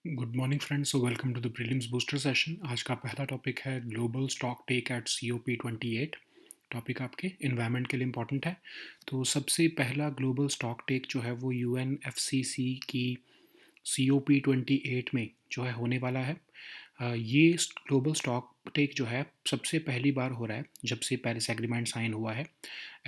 Good morning friends, so welcome to the prelims booster session. आज का पहला topic है global stock take at COP28। Topic आपके environment के लिए इम्पॉर्टेंट है। तो सबसे पहला ग्लोबल स्टॉक टेक जो है वो UNFCC की COP28 में जो है होने वाला है। ये ग्लोबल स्टॉक टेक जो है सबसे पहली बार हो रहा है जब से पेरिस एग्रीमेंट साइन हुआ है।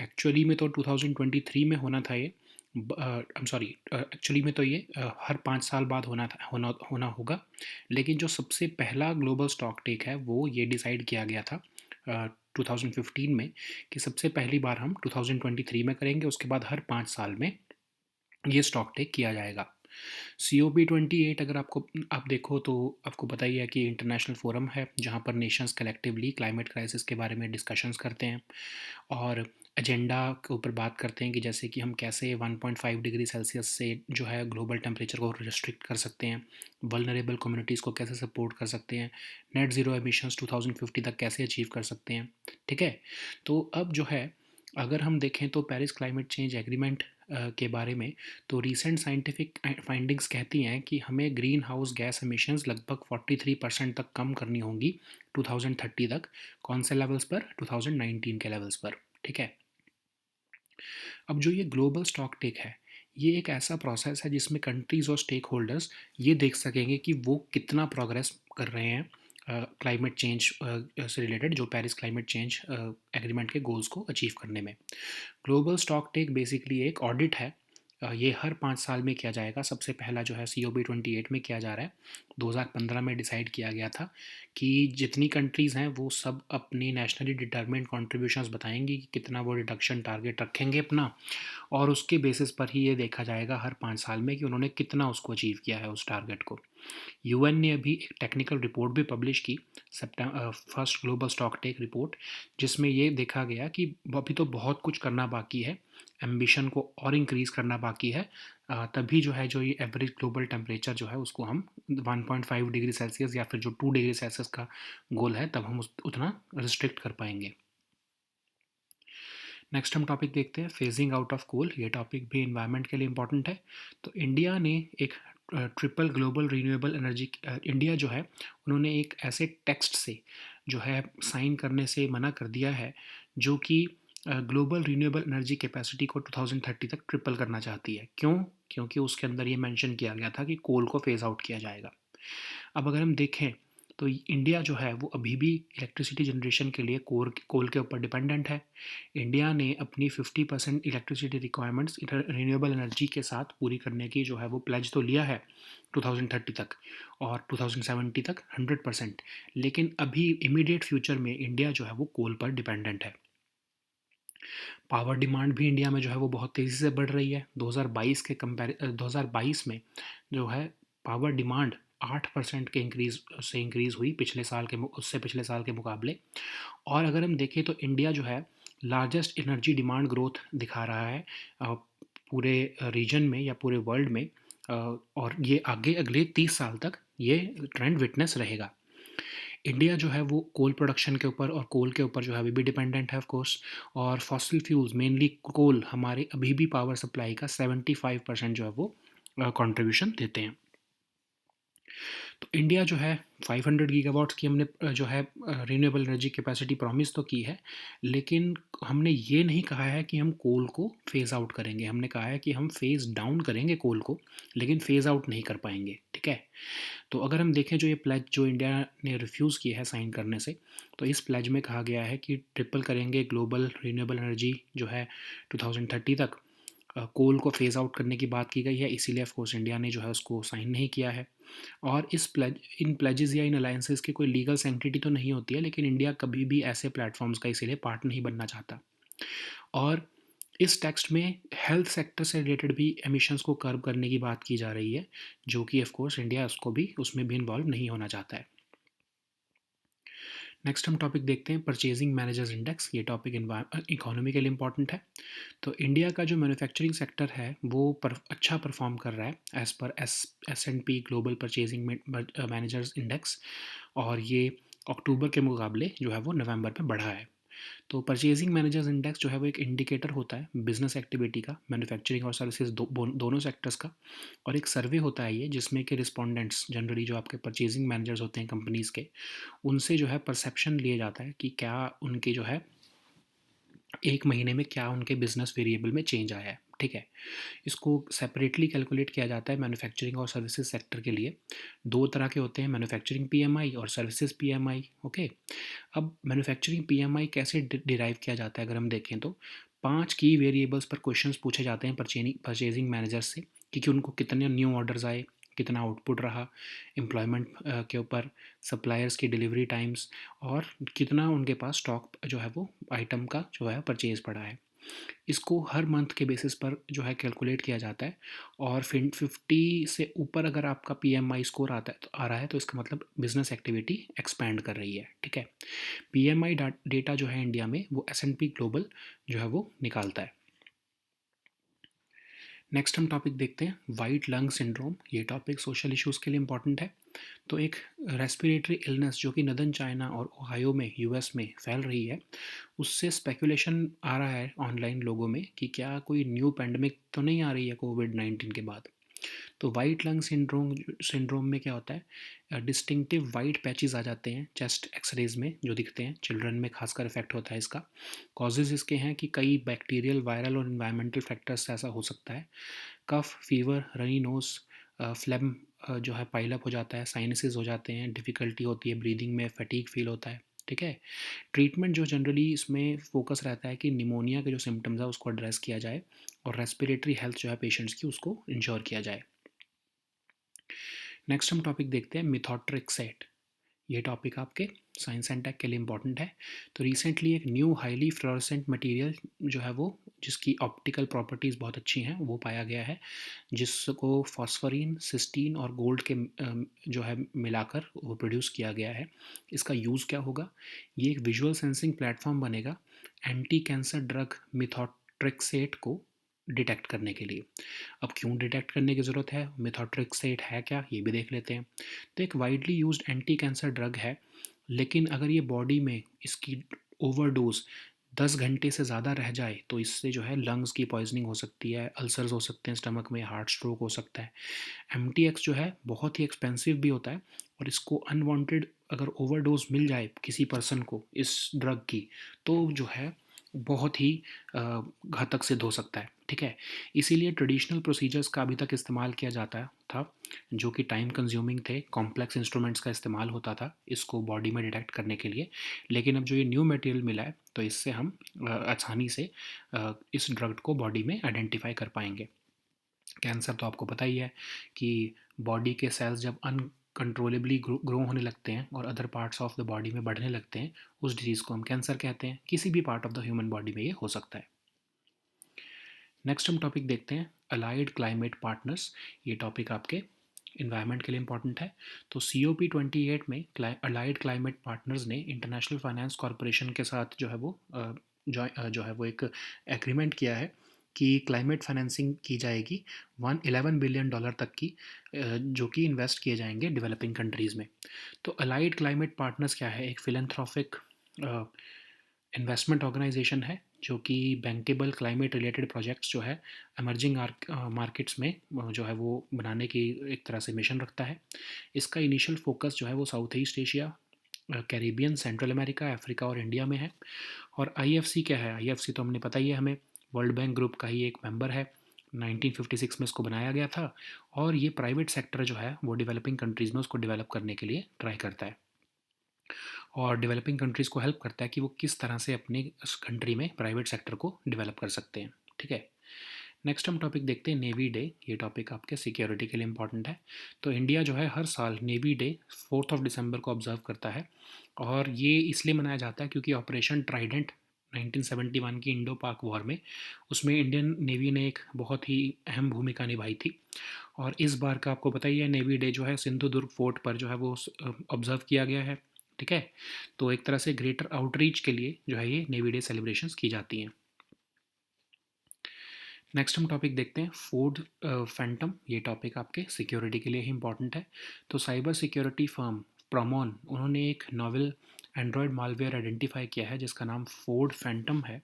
एक्चुअली में तो 2023 में होना था ये। आई एम सॉरी, एक्चुअली में तो ये हर 5 साल बाद होना होगा। लेकिन जो सबसे पहला ग्लोबल स्टॉक टेक है वो ये डिसाइड किया गया था 2015 में कि सबसे पहली बार हम 2023 में करेंगे, उसके बाद हर 5 साल में ये स्टॉक टेक किया जाएगा। COP28 अगर आप देखो तो आपको पता ही है कि इंटरनेशनल फोरम है जहाँ पर नेशंस कलेक्टिवली क्लाइमेट क्राइसिस के बारे में डिस्कशंस करते हैं और एजेंडा के ऊपर बात करते हैं कि जैसे कि हम कैसे 1.5 डिग्री सेल्सियस से जो है ग्लोबल टेम्परेचर को रिस्ट्रिक्ट कर सकते हैं, वल्नरेबल कम्युनिटीज़ को कैसे सपोर्ट कर सकते हैं, नेट ज़ीरो एमिशंस 2050 तक कैसे अचीव कर सकते हैं। ठीक है, तो अब जो है अगर हम देखें तो पेरिस क्लाइमेट चेंज एग्रीमेंट के बारे में, तो रीसेंट साइंटिफिक फाइंडिंग्स कहती हैं कि हमें ग्रीन हाउस गैस एमिशंस लगभग 43% तक कम करनी होंगी 2030 तक। कौन से लेवल्स पर? 2019 के लेवल्स पर। ठीक है, अब जो ये ग्लोबल स्टॉक टेक है, ये एक ऐसा प्रोसेस है जिसमें कंट्रीज़ और स्टेक होल्डर्स ये देख सकेंगे कि वो कितना प्रोग्रेस कर रहे हैं क्लाइमेट चेंज से रिलेटेड, जो पेरिस क्लाइमेट चेंज एग्रीमेंट के गोल्स को अचीव करने में। ग्लोबल स्टॉक टेक बेसिकली एक ऑडिट है। ये हर 5 साल में किया जाएगा। सबसे पहला जो है COP28 में किया जा रहा है। 2015 में डिसाइड किया गया था कि जितनी कंट्रीज़ हैं वो सब अपनी नेशनली डिटरमिन्ड कॉन्ट्रीब्यूशंस बताएंगी कि कितना वो रिडक्शन टारगेट रखेंगे अपना, और उसके बेसिस पर ही ये देखा जाएगा हर 5 साल में कि उन्होंने कितना उसको अचीव किया है उस टारगेट को। UN ने अभी एक टेक्निकल रिपोर्ट भी पब्लिश की, first global stock take report, जिसमें ये देखा गया कि अभी तो बहुत कुछ करना बाकी है, एम्बिशन को और इंक्रीज़ करना बाकी है। तभी जो है जो ये एवरेज ग्लोबल टेम्परेचर जो है उसको हम 1.5 डिग्री सेल्सियस या फिर जो 2 डिग्री सेल्सियस का गोल है तब हम उतना रिस्ट्रिक्ट कर पाएंगे। नेक्स्ट हम टॉपिक देखते हैं फेजिंग आउट ऑफ कोल। ये टॉपिक भी इन्वायरमेंट के लिए इम्पॉर्टेंट है। तो इंडिया ने एक triple global renewable energy, India जो है उन्होंने एक ऐसे टेक्स्ट से जो है साइन करने से मना कर दिया है जो कि ग्लोबल रीन्यूएबल एनर्जी कैपेसिटी को 2030 तक ट्रिपल करना चाहती है। क्यों? क्योंकि उसके अंदर ये मेंशन किया गया था कि कोल को फेज आउट किया जाएगा। अब अगर हम देखें तो इंडिया जो है वो अभी भी इलेक्ट्रिसिटी जनरेशन के लिए कोल के ऊपर डिपेंडेंट है। इंडिया ने अपनी 50% इलेक्ट्रिसिटी रिक्वायरमेंट्स रिन्यूएबल एनर्जी के साथ पूरी करने की जो है वो प्लेज तो लिया है 2030 तक और 2070 तक 100%। लेकिन अभी इमीडिएट फ्यूचर में इंडिया जो है वो कोल पर डिपेंडेंट है। पावर डिमांड भी इंडिया में जो है वो बहुत तेज़ी से बढ़ रही है। 2022 में जो है पावर डिमांड 8% के इंक्रीज़ हुई पिछले साल के मुकाबले। और अगर हम देखें तो इंडिया जो है लार्जेस्ट एनर्जी डिमांड ग्रोथ दिखा रहा है पूरे रीजन में या पूरे वर्ल्ड में। और ये आगे अगले 30 साल तक ये ट्रेंड विटनेस रहेगा। इंडिया जो है वो कोल प्रोडक्शन के ऊपर और कोल के ऊपर जो है अभी भी डिपेंडेंट है ऑफ कोर्स। और फॉसिल फ्यूल्स मेनली कोल हमारे अभी भी पावर सप्लाई का 75% जो है वो कंट्रीब्यूशन देते हैं। तो इंडिया जो है 500 गीगावाट्स की हमने जो है रीन्यूएबल एनर्जी कैपेसिटी प्रॉमिस तो की है, लेकिन हमने ये नहीं कहा है कि हम कोल को फेज़ आउट करेंगे। हमने कहा है कि हम फेज़ डाउन करेंगे कोल को, लेकिन फेज़ आउट नहीं कर पाएंगे। ठीक है, तो अगर हम देखें जो ये प्लेज जो इंडिया ने रिफ्यूज़ किया है साइन करने से, तो इस प्लेज में कहा गया है कि ट्रिपल करेंगे ग्लोबल रीन्यूएबल एनर्जी जो है 2030 तक। कोल को फेज़ आउट करने की बात की गई है, इसीलिए ऑफ कोर्स इंडिया ने जो है उसको साइन नहीं किया है। और इन प्लेजेस या इन अलायंसेस की कोई लीगल सेंटिटी तो नहीं होती है, लेकिन इंडिया कभी भी ऐसे प्लेटफॉर्म्स का इसीलिए पार्ट नहीं बनना चाहता। और इस टेक्स्ट में हेल्थ सेक्टर से रिलेटेड भी एमिशंस को कर्व करने की बात की जा रही है, जो कि ऑफ कोर्स इंडिया उसमें भी इन्वॉल्व नहीं होना चाहता है। नेक्स्ट हम टॉपिक देखते हैं परचेजिंग मैनेजर्स इंडेक्स। ये टॉपिक इकोनॉमी के लिए इंपॉर्टेंट है। तो इंडिया का जो मैन्युफैक्चरिंग सेक्टर है वो अच्छा परफॉर्म कर रहा है as per S&P global purchasing managers index, और ये अक्टूबर के मुकाबले जो है वो नवंबर में बढ़ा है। तो परचेजिंग मैनेजर्स इंडेक्स जो है वो एक इंडिकेटर होता है बिजनेस एक्टिविटी का, मैन्युफैक्चरिंग और सर्विसेज दोनों सेक्टर्स का। और एक सर्वे होता है ये, जिसमें कि रिस्पोंडेंट्स जनरली जो आपके परचेजिंग मैनेजर्स होते हैं कंपनीज़ के, उनसे जो है परसेप्शन लिया जाता है कि क्या उनके जो है एक महीने में क्या उनके बिजनेस वेरिएबल में चेंज आया है। ठीक है, इसको सेपरेटली कैलकुलेट किया जाता है मैन्युफैक्चरिंग और सर्विसेज सेक्टर के लिए। दो तरह के होते हैं, मैन्युफैक्चरिंग पीएमआई और सर्विसेज पीएमआई। ओके, अब मैन्युफैक्चरिंग पीएमआई कैसे डिराइव किया जाता है, अगर हम देखें तो 5 की वेरिएबल्स पर क्वेश्चंस पूछे जाते हैं परचेजिंग मैनेजर से, कि उनको कितने न्यू ऑर्डर्स आए, कितना आउटपुट रहा एम्प्लॉयमेंट के ऊपर, सप्लायर्स की डिलीवरी टाइम्स, और कितना उनके पास स्टॉक जो है वो आइटम का जो है परचेज पड़ा है। इसको हर मंथ के बेसिस पर जो है कैलकुलेट किया जाता है। और 50 से ऊपर अगर आपका पीएमआई स्कोर आता है तो आ रहा है, तो इसका मतलब बिजनेस एक्टिविटी एक्सपैंड कर रही है। ठीक है, पीएमआई डेटा जो है इंडिया में वो एस&पी ग्लोबल जो है वो निकालता है। नेक्स्ट हम टॉपिक देखते हैं, वाइट लंग सिंड्रोम। ये टॉपिक सोशल इश्यूज़ के लिए इंपॉर्टेंट है। तो एक रेस्पिरेटरी इलनेस जो कि नदर्न चाइना और ओहायो में यूएस में फैल रही है, उससे स्पेकुलेशन आ रहा है ऑनलाइन लोगों में कि क्या कोई न्यू पेंडेमिक तो नहीं आ रही है कोविड-19 के बाद। तो वाइट लंग सिंड्रोम में क्या होता है, डिस्टिंक्टिव वाइट पैचेस आ जाते हैं चेस्ट एक्सरेज में जो दिखते हैं, चिल्ड्रन में खासकर इफेक्ट होता है इसका। कॉजेज़ इसके हैं कि कई बैक्टीरियल, वायरल और इन्वायरमेंटल फैक्टर्स से ऐसा हो सकता है। कफ, फीवर, रनी नोज, फ्लेम जो है पाइल अप हो जाता है, साइनसेस हो जाते हैं, डिफ़िकल्टी होती है ब्रीदिंग में, फटीग फील होता है। ठीक है, ट्रीटमेंट जो जनरली इसमें फोकस रहता है कि निमोनिया के जो सिम्टम्स है उसको एड्रेस किया जाए, और रेस्पिरेटरी हेल्थ जो है पेशेंट्स की उसको इंश्योर किया जाए। नेक्स्ट हम टॉपिक देखते हैं, मिथोट्रिक्सेट। ये टॉपिक आपके साइंस एंड टेक के लिए इंपॉर्टेंट है। तो रिसेंटली एक न्यू हाईली फ्लोरेसेंट मटेरियल जो है वो, जिसकी ऑप्टिकल प्रॉपर्टीज़ बहुत अच्छी हैं, वो पाया गया है, जिसको फॉस्फोरिन, सिस्टीन और गोल्ड के जो है मिलाकर वो प्रोड्यूस किया गया है। इसका यूज़ क्या होगा, ये एक विजुअल सेंसिंग प्लेटफॉर्म बनेगा एंटी कैंसर ड्रग मिथोट्रिक्सेट को डिटेक्ट करने के लिए। अब क्यों डिटेक्ट करने की ज़रूरत है, मिथोट्रिक्सेट है क्या, ये भी देख लेते हैं। तो एक widely used anti cancer drug है, लेकिन अगर ये बॉडी में इसकी ओवरडोज 10 घंटे से ज़्यादा रह जाए तो इससे जो है लंग्स की पॉइजनिंग हो सकती है, अल्सर्स हो सकते हैं स्टमक में, हार्ट स्ट्रोक हो सकता है। एमटीएक्स जो है बहुत ही एक्सपेंसिव भी होता है, और इसको अनवांटेड अगर ओवरडोज मिल जाए किसी पर्सन को इस ड्रग की, तो जो है बहुत ही घातक सिद्ध हो सकता है। ठीक है, इसीलिए ट्रेडिशनल प्रोसीजर्स का अभी तक इस्तेमाल किया जाता था, जो कि टाइम कंज्यूमिंग थे, कॉम्प्लेक्स इंस्ट्रूमेंट्स का इस्तेमाल होता था इसको बॉडी में डिटेक्ट करने के लिए। लेकिन अब जो ये न्यू मटेरियल मिला है, तो इससे हम आसानी से इस ड्रग को बॉडी में आइडेंटिफाई कर पाएंगे। कैंसर तो आपको पता ही है कि बॉडी के सेल्स जब अनकंट्रोलेबली ग्रो होने लगते हैं और other parts of the body में बढ़ने लगते हैं, उस डिजीज़ को हम कैंसर कहते हैं। किसी भी part of the human body में ये हो सकता है। नेक्स्ट हम टॉपिक देखते हैं, अलाइड क्लाइमेट पार्टनर्स। ये टॉपिक आपके इन्वायरमेंट के लिए इंपॉर्टेंट है। तो COP28 में अलाइड क्लाइमेट पार्टनर्स ने इंटरनेशनल फाइनेंस कॉरपोरेशन के साथ जो है वो जो है वो एक एग्रीमेंट किया है कि क्लाइमेट फाइनेंसिंग की जाएगी 111 बिलियन डॉलर तक की, जो कि इन्वेस्ट किए जाएंगे डेवलपिंग कंट्रीज़ में। तो अलाइड क्लाइमेट पार्टनर्स क्या है, एक फिलेंथ्रोपिक इन्वेस्टमेंट ऑर्गेनाइजेशन है, जो कि बैंकेबल क्लाइमेट रिलेटेड प्रोजेक्ट्स जो है एमर्जिंग मार्केट्स में जो है वो बनाने की एक तरह से मिशन रखता है। इसका इनिशियल फोकस जो है वो south east Asia, Caribbean, central America, Africa और इंडिया में है। और आईएफसी क्या है, आईएफसी तो हमने पता ही है हमें, वर्ल्ड बैंक ग्रुप का ही एक मेंबर है। 1956 में इसको बनाया गया था, और ये प्राइवेट सेक्टर जो है वो डेवलपिंग कंट्रीज़ में उसको डेवलप करने के लिए ट्राई करता है, और डेवलपिंग कंट्रीज़ को हेल्प करता है कि वो किस तरह से अपने उस कंट्री में प्राइवेट सेक्टर को डेवलप कर सकते हैं। ठीक है, नेक्स्ट हम टॉपिक देखते हैं, नेवी डे। ये टॉपिक आपके सिक्योरिटी के लिए इंपॉर्टेंट है। तो इंडिया जो है हर साल नेवी डे 4 दिसंबर को ऑब्जर्व करता है, और ये इसलिए मनाया जाता है क्योंकि ऑपरेशन ट्राइडेंट 1971 की इंडो पाक वॉर में, उसमें इंडियन नेवी ने एक बहुत ही अहम भूमिका निभाई थी। और इस बार का आपको पता ही है, नेवी डे जो है सिंधुदुर्ग फोर्ट पर जो है वो ऑब्जर्व किया गया है। ठीक है, तो एक तरह से ग्रेटर आउटरीच के लिए जो है ये नेवी डे सेलिब्रेशंस की जाती हैं। नेक्स्ट हम टॉपिक देखते हैं, फूड फैंटम। ये टॉपिक आपके सिक्योरिटी के लिए ही इंपॉर्टेंट है। तो साइबर सिक्योरिटी फर्म प्रोमोन, उन्होंने एक नॉवल एंड्रॉयड मालवेयर आइडेंटिफाई किया है जिसका नाम फोर्ड फैंटम है,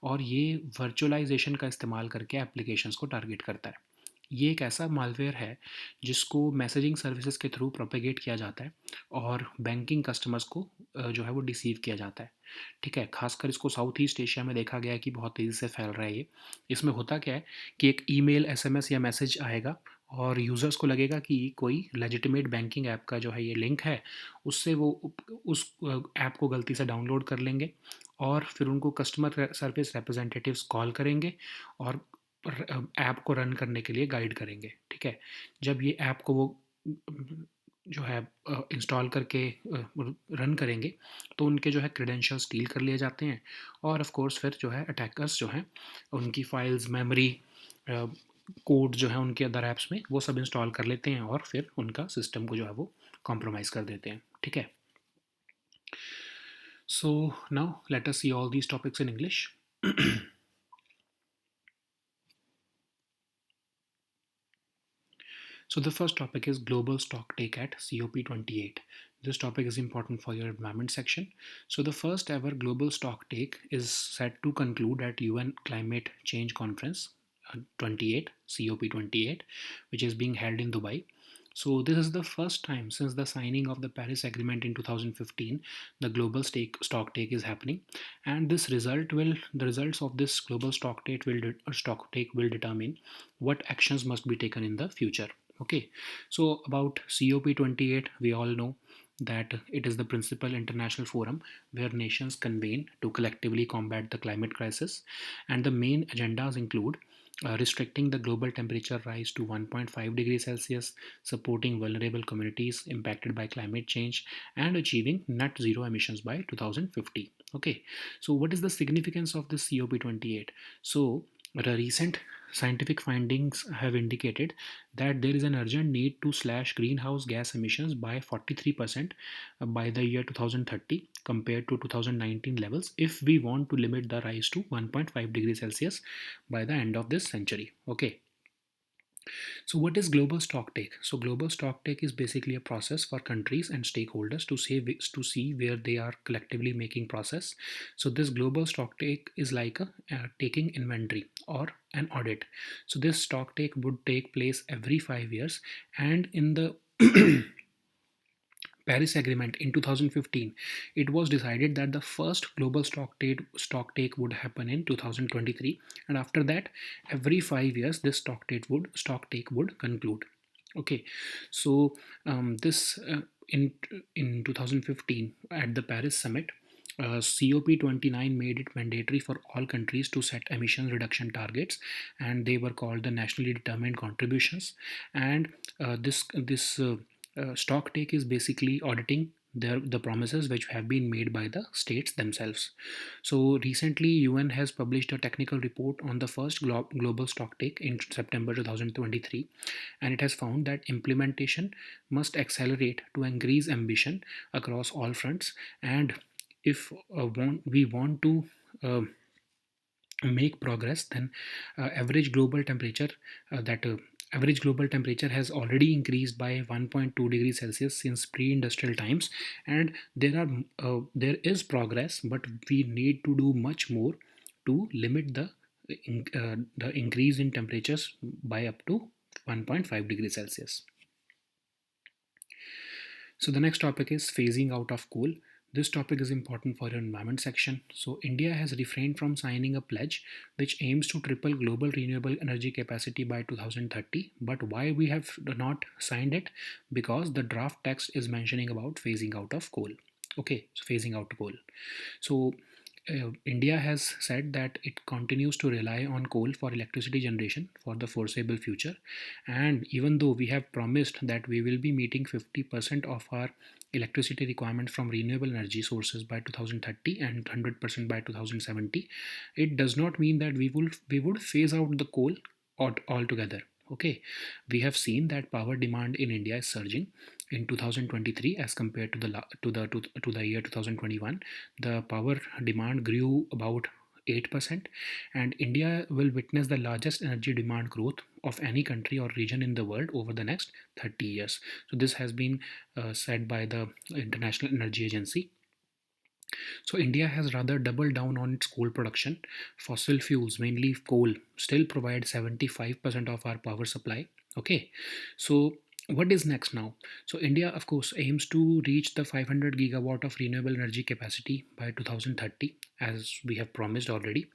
और ये वर्चुअलाइजेशन का इस्तेमाल करके एप्लीकेशंस को टारगेट करता है। ये एक ऐसा मालवेयर है जिसको मैसेजिंग सर्विसेज के थ्रू प्रोपेगेट किया जाता है और बैंकिंग कस्टमर्स को जो है वो डिसीव किया जाता है। ठीक है, खासकर इसको साउथ ईस्ट एशिया में देखा गया है कि बहुत तेज़ी से फैल रहा है ये। इसमें होता क्या है कि एक ईमेल, एसएमएस या मैसेज आएगा और यूज़र्स को लगेगा कि कोई लेजिटिमेट बैंकिंग ऐप का जो है ये लिंक है, उससे वो उस ऐप को गलती से डाउनलोड कर लेंगे और फिर उनको कस्टमर सर्विस रिप्रेजेंटेटिव्स कॉल करेंगे और ऐप को रन करने के लिए गाइड करेंगे। ठीक है, जब ये ऐप को वो जो है इंस्टॉल करके रन करेंगे तो उनके जो है क्रेडेंशियल स्टील कर लिए जाते हैं और ऑफ कोर्स फिर जो है अटैकर्स जो हैं उनकी फाइल्स, मेमोरी, कोड जो है उनके अदर ऐप्स में वो सब इंस्टॉल कर लेते हैं और फिर उनका सिस्टम को जो है वो कॉम्प्रोमाइज़ कर देते हैं। ठीक है, so now let us see all these topics in English. So the first topic is global stock take at COP28. This topic is important for your environment section. So the first ever global stock take is set to conclude at UN Climate Change Conference 28 COP28, which is being held in Dubai. So this is the first time since the signing of the Paris Agreement in 2015 the global stock take is happening, and the results of this global stock take will determine what actions must be taken in the future. Okay, so about COP28, we all know that it is the principal international forum where nations convene to collectively combat the climate crisis, and the main agendas include restricting the global temperature rise to 1.5 degrees Celsius, supporting vulnerable communities impacted by climate change, and achieving net zero emissions by 2050. Okay, so what is the significance of this COP28? So, the recent scientific findings have indicated that there is an urgent need to slash greenhouse gas emissions by 43% by the year 2030 compared to 2019 levels if we want to limit the rise to 1.5 degrees Celsius by the end of this century. Okay, so what is global stocktake? So global stocktake is basically a process for countries and stakeholders to see where they are collectively making progress. So this global stocktake is like a taking inventory or an audit. So this stocktake would take place every 5 years, and in the Paris Agreement in 2015, it was decided that the first global stock take would happen in 2023, and after that, every 5 years, this stock take would conclude. Okay, so this in 2015 at the Paris Summit, COP29 made it mandatory for all countries to set emission reduction targets, and they were called the nationally determined contributions. And this stock take is basically auditing the promises which have been made by the states themselves. So recently, UN has published a technical report on the first global stock take in September 2023, and it has found that implementation must accelerate to increase ambition across all fronts. And if we want to uh, make progress, then average global temperature that average global temperature has already increased by 1.2 degrees Celsius since pre-industrial times, and there is progress, but we need to do much more to limit the increase in temperatures by up to 1.5 degrees Celsius. So the next topic is phasing out of coal. This topic is important for your environment section. So India has refrained from signing a pledge which aims to triple global renewable energy capacity by 2030. But why we have not signed it? Because the draft text is mentioning about phasing out of coal. Okay, so phasing out coal. So India has said that it continues to rely on coal for electricity generation for the foreseeable future. And even though we have promised that we will be meeting 50% of our electricity requirements from renewable energy sources by 2030 and 100% by 2070, it does not mean that we would phase out the coal altogether. Okay, we have seen that power demand in India is surging in 2023 as compared to the year 2021. The power demand grew about 8%, and India will witness the largest energy demand growth of any country or region in the world over the next 30 years. So this has been said by the International Energy Agency. So India has rather doubled down on its coal production. Fossil fuels, mainly coal, still provide 75% of our power supply. Okay, so what is next now? So India, of course, aims to reach the 500 gigawatt of renewable energy capacity by 2030, as we have promised already.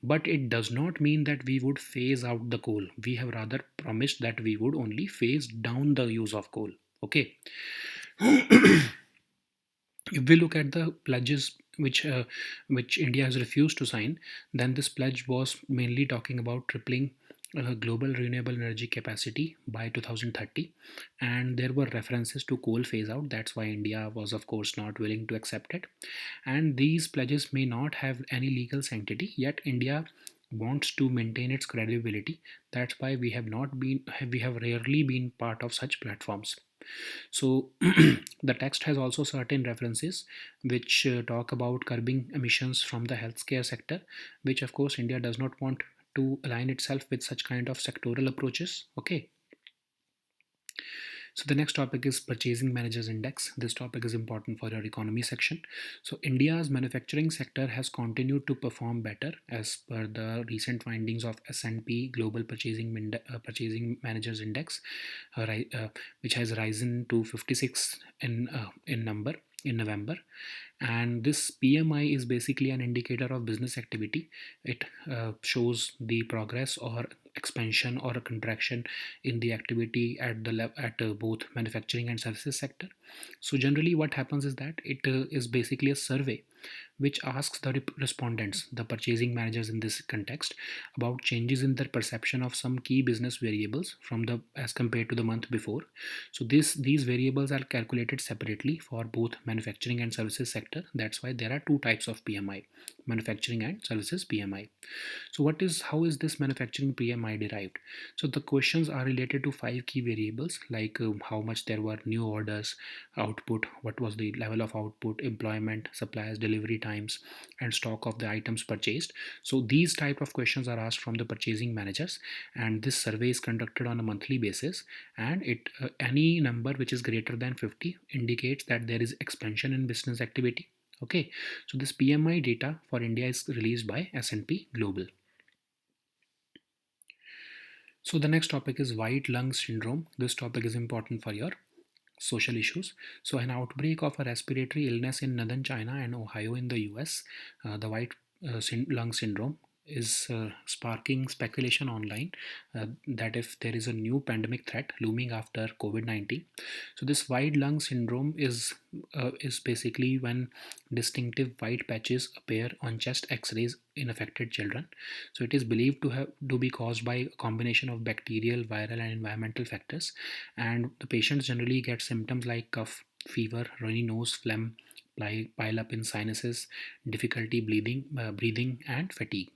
But it does not mean that we would phase out the coal. We have rather promised that we would only phase down the use of coal. Okay. If we look at the pledges which India has refused to sign, then this pledge was mainly talking about tripling global renewable energy capacity by 2030, and there were references to coal phase out. That's why India was, of course, not willing to accept it. And these pledges may not have any legal sanctity, yet India wants to maintain its credibility. That's why we have rarely been part of such platforms. So the text has also certain references which talk about curbing emissions from the healthcare sector, which of course India does not want to align itself with such kind of sectoral approaches. Okay. So the next topic is Purchasing Managers Index. This topic is important for your economy section. So India's manufacturing sector has continued to perform better as per the recent findings of S&P Global Purchasing Managers Index, which has risen to 56 in number in November. And this PMI is basically an indicator of business activity. It shows the progress or expansion or a contraction in the activity at both manufacturing and services sector. So generally what happens is that it is basically a survey which asks the respondents, the purchasing managers in this context, about changes in their perception of some key business variables from the as compared to the month before. So these variables are calculated separately for both manufacturing and services sector. That's why there are two types of PMI: manufacturing and services PMI. So how is this manufacturing PMI derived? So the questions are related to five key variables like how much there were new orders, output, what was the level of output, employment, suppliers, delivery times, and stock of the items purchased. So these type of questions are asked from the purchasing managers, and this survey is conducted on a monthly basis. And it any number which is greater than 50 indicates that there is expansion in business activity. Okay, so this PMI data for India is released by S&P Global. So the next topic is white lung syndrome. This topic is important for your social issues. So an outbreak of a respiratory illness in northern China and Ohio in the US, the white lung syndrome, is sparking speculation online that if there is a new pandemic threat looming after COVID-19. So this white lung syndrome is basically when distinctive white patches appear on chest X-rays in affected children. So it is believed to be caused by a combination of bacterial, viral, and environmental factors. And the patients generally get symptoms like cough, fever, runny nose, phlegm, pile up in sinuses, difficulty breathing, and fatigue.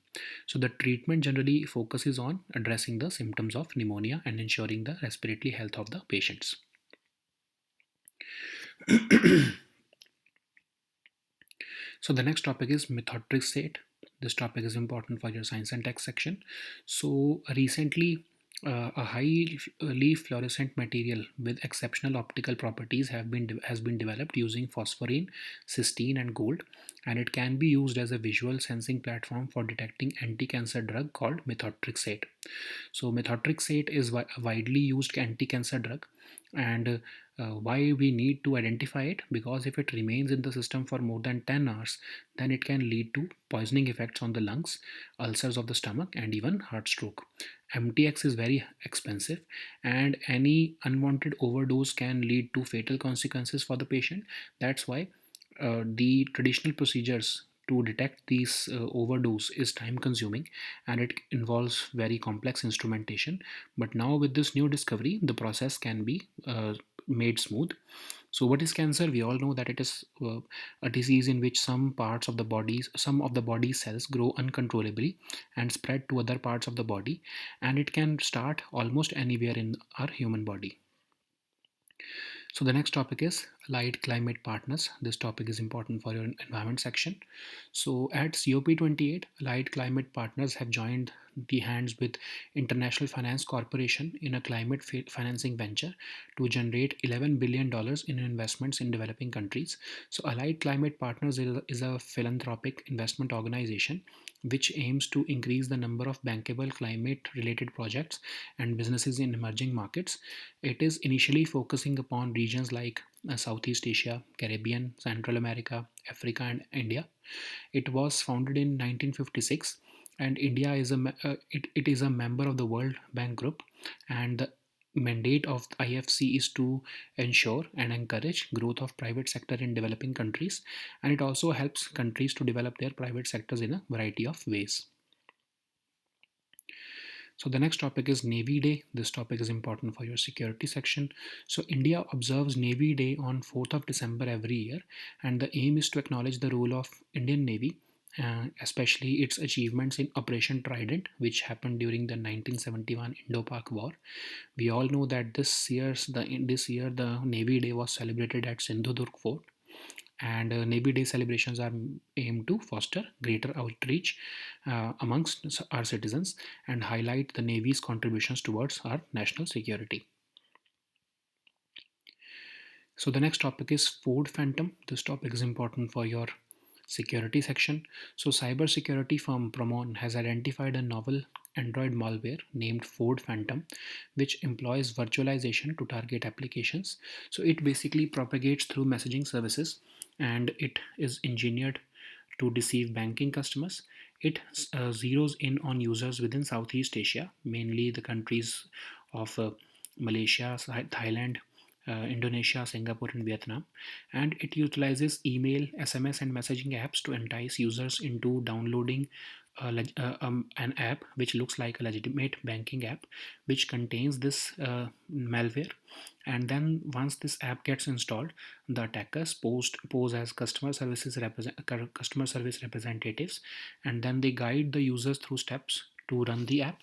So the treatment generally focuses on addressing the symptoms of pneumonia and ensuring the respiratory health of the patients. So the next topic is methotrexate. This topic is important for your science and tech section. So recently, a highly fluorescent material with exceptional optical properties has been developed using phosphorine, cysteine, and gold, and it can be used as a visual sensing platform for detecting anti-cancer drug called methotrexate. So methotrexate is a widely used anti-cancer drug, and why we need to identify it, because if it remains in the system for more than 10 hours, then it can lead to poisoning effects on the lungs, ulcers of the stomach, and even heart stroke. MTX is very expensive, and any unwanted overdose can lead to fatal consequences for the patient. That's why the traditional procedures to detect these overdose is time consuming, and it involves very complex instrumentation. But now with this new discovery, the process can be made smooth. So what is cancer? We all know that it is a disease in which some of the body cells grow uncontrollably and spread to other parts of the body, and it can start almost anywhere in our human body. So the next topic is allied climate partners. This topic is important for your environment section. So at COP28, allied climate partners have joined the hands with International Finance Corporation in a climate financing venture to generate $11 billion in investments in developing countries. So allied climate partners is a philanthropic investment organization which aims to increase the number of bankable climate related projects and businesses in emerging markets. It is initially focusing upon regions like Southeast Asia, Caribbean, Central America, Africa, and India. It was founded in 1956, and India is it is a member of the World Bank Group, and the mandate of the IFC is to ensure and encourage growth of private sector in developing countries, and it also helps countries to develop their private sectors in a variety of ways. So the next topic is Navy Day. This topic is important for your security section. So India observes Navy Day on 4th of December every year, and the aim is to acknowledge the role of Indian Navy, especially its achievements in Operation Trident, which happened during the 1971 Indo-Pak War. We all know that this year the Navy Day was celebrated at Sindhudurg Fort, and Navy Day celebrations are aimed to foster greater outreach amongst our citizens and highlight the Navy's contributions towards our national security. So the next topic is Ford Phantom. This topic is important for your security section. So cybersecurity firm Promon has identified a novel Android malware named Ford Phantom, which employs virtualization to target applications. So it basically propagates through messaging services, and it is engineered to deceive banking customers. It zeroes in on users within Southeast Asia, mainly the countries of Malaysia, Thailand, Indonesia, Singapore, and Vietnam. And it utilizes email, SMS, and messaging apps to entice users into downloading an app which looks like a legitimate banking app, which contains this malware. And then once this app gets installed, the attackers pose as customer service representatives, and then they guide the users through steps to run the app.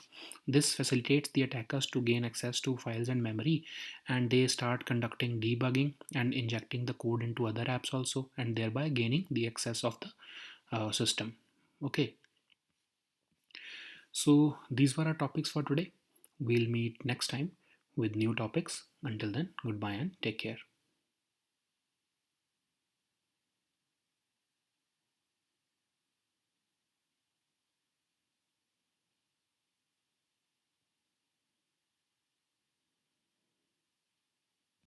This facilitates the attackers to gain access to files and memory, and they start conducting debugging and injecting the code into other apps also, and thereby gaining the access of the system. Okay, so these were our topics for today. We'll meet next time with new topics. Until then, goodbye and take care.